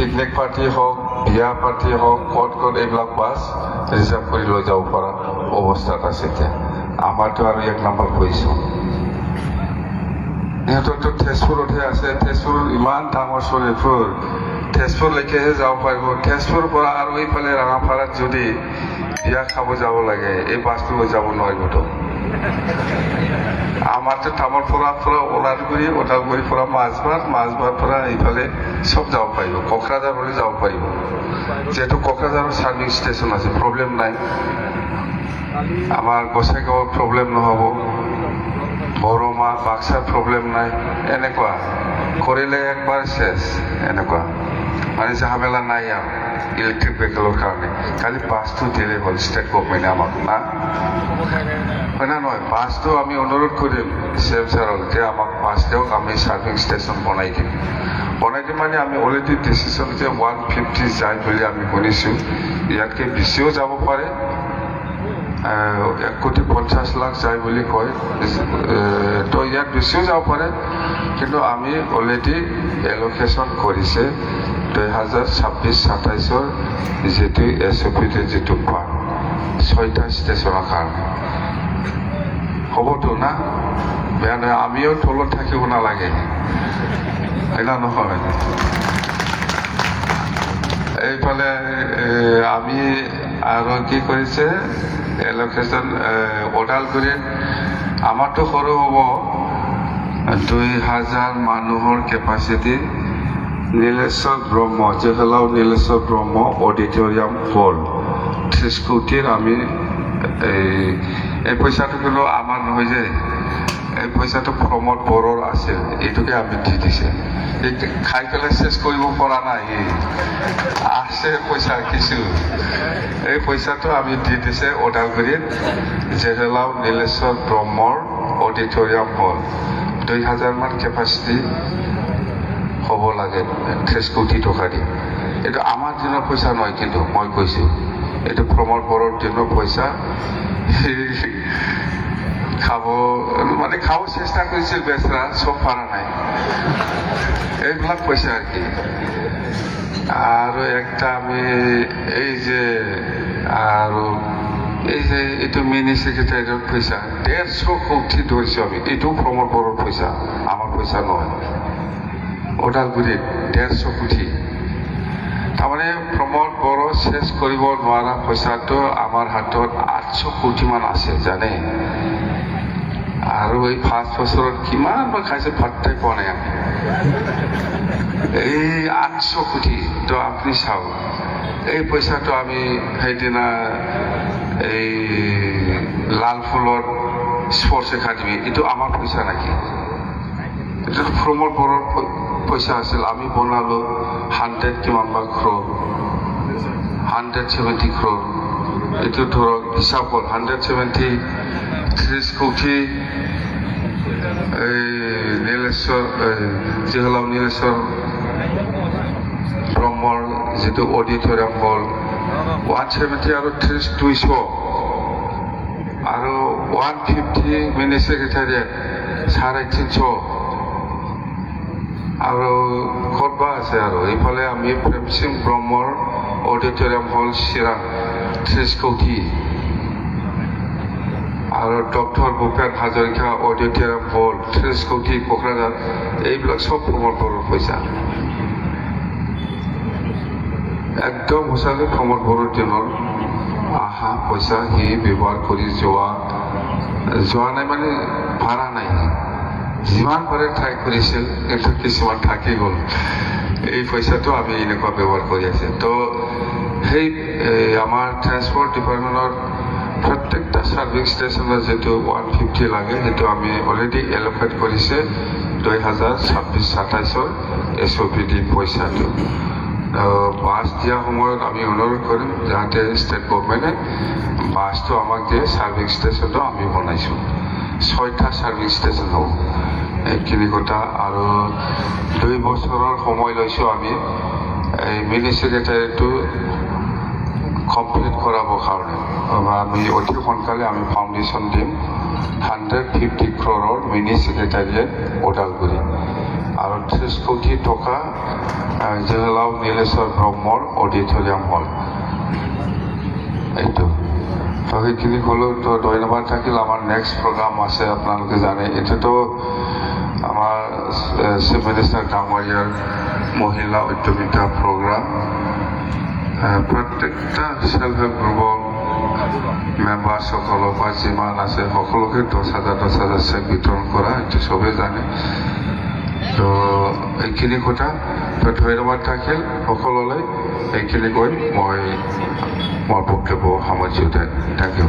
Picnic party হওক, বিয়া party হওক, ক'ত এইবিলাক বাছ ৰিজাৰ্ভ কৰি লৈ যাব পৰা অৱস্থাত আছে এতিয়া। আমাৰতো আৰু 1 নম্বৰ কৈছোঁ। সিহঁতৰতো তেজপুৰতহে আছে। তেজপুৰ ইমান ডাঙৰ শোণিতপুৰ, তেজপুৰলৈকেহে যাব পাৰিব। তেজপুৰৰ পৰা আৰু এইফালে ৰাঙাপাৰাত যদি বিয়া খাব যাব লাগে, এই বাছটো লৈ যাব নোৱাৰিবতো। আমাৰতো তামোলপুৰৰ পৰা ওদালগুৰিৰ পৰা মাজবাৰ পৰা এইফালে চব যাব পাৰিব। কোকৰাঝাৰলৈ যাব পাৰিব, যিহেতু কোকৰাঝাৰৰ চাৰ্ভিং ষ্টেচন আছে, প্ৰব্লেম নাই। আমাৰ গোসাইগাঁৱৰ প্ৰব্লেম নহ'ব, বৰমা বাক্সাৰ প্ৰব্লেম নাই। এনেকুৱা কৰিলে একবাৰ চেছ, এনেকুৱা মানে ঝামেলা নাই আৰু ইলেক্ট্ৰিক ভেহিকেলৰ কাৰণে। খালি বাছটো দিলে হ'ল ষ্টেট গভৰ্ণমেণ্টে আমাক, না হয় না নহয়? বাছটো আমি অনুৰোধ কৰিম CM ছাৰক যে আমাক বাছ দিয়ক, আমি চাৰ্ভিং ষ্টেচন বনাই দিম মানে আমি অলৰেডি ডিচিশ্যন যে 150 যায় বুলি আমি শুনিছোঁ। ইয়াতকৈ বেছিও যাব পাৰে, 1,50,00,000 যায় বুলি কয়, তো ইয়াত বেছিও যাব পাৰে। কিন্তু আমি অলৰেডি এল'কেশ্যন কৰিছে 2026-27 যিটো SOP যিটো পাম 6টা ষ্টেচনৰ কাৰণে। হ'বতো না? বেয়া নহয়, আমিও তলত থাকিব নালাগে, হয় না নহয়? এইফালে আমি আৰু কি কৰিছে এল'কেশ্যন ওদালগুৰিত আমাৰতো সৰু হ'ব, 2,000 মানুহৰ কেপাচিটি। নীলেশ্বৰ ব্ৰহ্ম, জৱাহৰলাল নীলেশ্বৰ ব্ৰহ্ম অডিটৰিয়াম হল 30 কোটিৰ আমি এই পইচাটো কিন্তু আমাৰ নহয় যে, এই পইচাটো প্ৰমোদ বড়োৰ আছিল, এইটোকে আমি দি দিছে। খাই পেলাই চেছ কৰিব পৰা নাই, আছে পইচা কিছু। এই পইচাটো আমি দি দিছে ওদালগুৰিত জৱাহৰলাল নীলেশ্বৰ ব্ৰহ্মৰ অডিটৰিয়াম হল। 2,000 মান কেপাচিটি হ'ব লাগে, 30 কোটি টকা দি। এইটো আমাৰ দিনৰ পইচা নহয়, কিন্তু মই কৈছোঁ এইটো প্ৰমোদ বড়োৰ দিনৰ পইচা। খাব চেষ্টা কৰিছিল, বেচৰা চব পৰা নাই। এইবিলাক পইচা আৰ কি। আৰু একটা আমি এই যে এইটো মিনি সেক্রেটারিয়েট পয়সা 150 কোটি ধরছি আমি, এটাও প্রমোদ বড়োর পয়সা, আমার পয়সা নয়। ওদালগুৰিত 150 কোটি। তাৰমানে প্ৰমোদ বড়ো শেষ কৰিব নোৱাৰা পইচাটো আমাৰ হাতত 800 কোটি মান আছে, জানে? আৰু এই 5 বছৰত কিমান বা খাইছে ভাতটাই পোৱা নাই আমি। এই 800 কোটি তো আপুনি চাওক, এই পইচাটো আমি সেইদিনা এই লালফুলৰ স্পৰ্টছ একাডেমি, এইটো আমাৰ পইচা নাকি? এইটো প্ৰমোদ বড়োৰ পইচা আছিল। আমি বনালো 100 কিমান বা ক্ৰ'ৰ, 170 ক্ৰ'ৰ। এইটো ধৰক হিচাপ হ'ল 130 কোটি। এই জৱাহৰলাল নীলেশ্বৰ ব্ৰহ্মৰ যিটো অডিটৰিয়াম হল 170 আৰু 200 আৰু 150 মিনি সেক্ৰেটাৰিয়েট 350 আৰু ক'তবা আছে। আৰু এইফালে আমি প্ৰেম সিং ব্ৰহ্মৰ অডিটৰিয়াম হল চিৰাং 30 কোটি আৰু ডক্টৰ ভূপেন হাজৰিকা অডিটৰিয়াম হল 30 কোটি কোকৰাঝাৰ। এইবিলাক চব প্ৰমোদ বড়োৰ পইচা, একদম সঁচাকৈ প্ৰমোদ বড়োৰ দিনৰ আহা পইচা। সি ব্যৱহাৰ কৰি যোৱা নাই মানে ভাড়া নাই, যিমান পাৰে ট্ৰাই কৰিছিল, কিন্তু কিছুমান থাকি গ'ল। এই পইচাটো আমি এনেকুৱা ব্যৱহাৰ কৰি আছে। তো সেই আমাৰ ট্ৰান্সপৰ্ট ডিপাৰ্টমেণ্টৰ প্ৰত্যেকটা চাৰ্ভিং ষ্টেচনৰ যিটো 150 লাগে, সেইটো আমি অলৰেডি এল'কেট কৰিছে 2026-27 SOPD পইচাটো। বাছ দিয়া সময়ত আমি অনুৰোধ কৰিম যাতে ষ্টেট গভৰ্ণমেণ্টে বাছটো আমাক দিয়ে। চাৰ্ভিং ষ্টেচনটো আমি বনাইছোঁ, 6টা চাৰ্ভিং ষ্টেচন হ'ব এইখিনি কথা। আৰু 2 বছৰৰ সময় লৈছোঁ আমি এই মিনি সেক্ৰেটাৰিয়েটটো কমপ্লিট কৰাবৰ কাৰণে। আমি অতি সোনকালে আমি ফাউণ্ডেশ্যন দিম 150 ক্ৰ'ৰৰ মিনি সেক্ৰেটাৰিয়েট ওদালগুৰি। আৰু 30 কোটি টকা জৱাহৰলাল নীলেশ্বৰ ব্ৰহ্মৰ অডিটৰিয়াম হল এইটো তো সেইখিনি ক'লোঁ তো ধন্যবাদ থাকিল আমাৰ নেক্সট প্ৰগ্ৰাম আছে আপোনালোকে জানে এইটোতো আমাৰ চিফ মিনিষ্টাৰ ডাঙৰীয়াৰ মহিলা উদ্যমিতা প্ৰগ্ৰাম প্ৰত্যেকটা সেল্ফ হেল্প গ্ৰুপৰ মেম্বাৰসকলৰ পৰা যিমান আছে সকলোকে 10,000 চেক বিতৰণ কৰা এইটো চবেই জানে তো এইখিনি কথা তো ধন্যবাদ থাকিল সকলোলৈ এইখিনি কৈ মই মোৰ বক্তব্য সামৰিছোঁ থেংক ইউ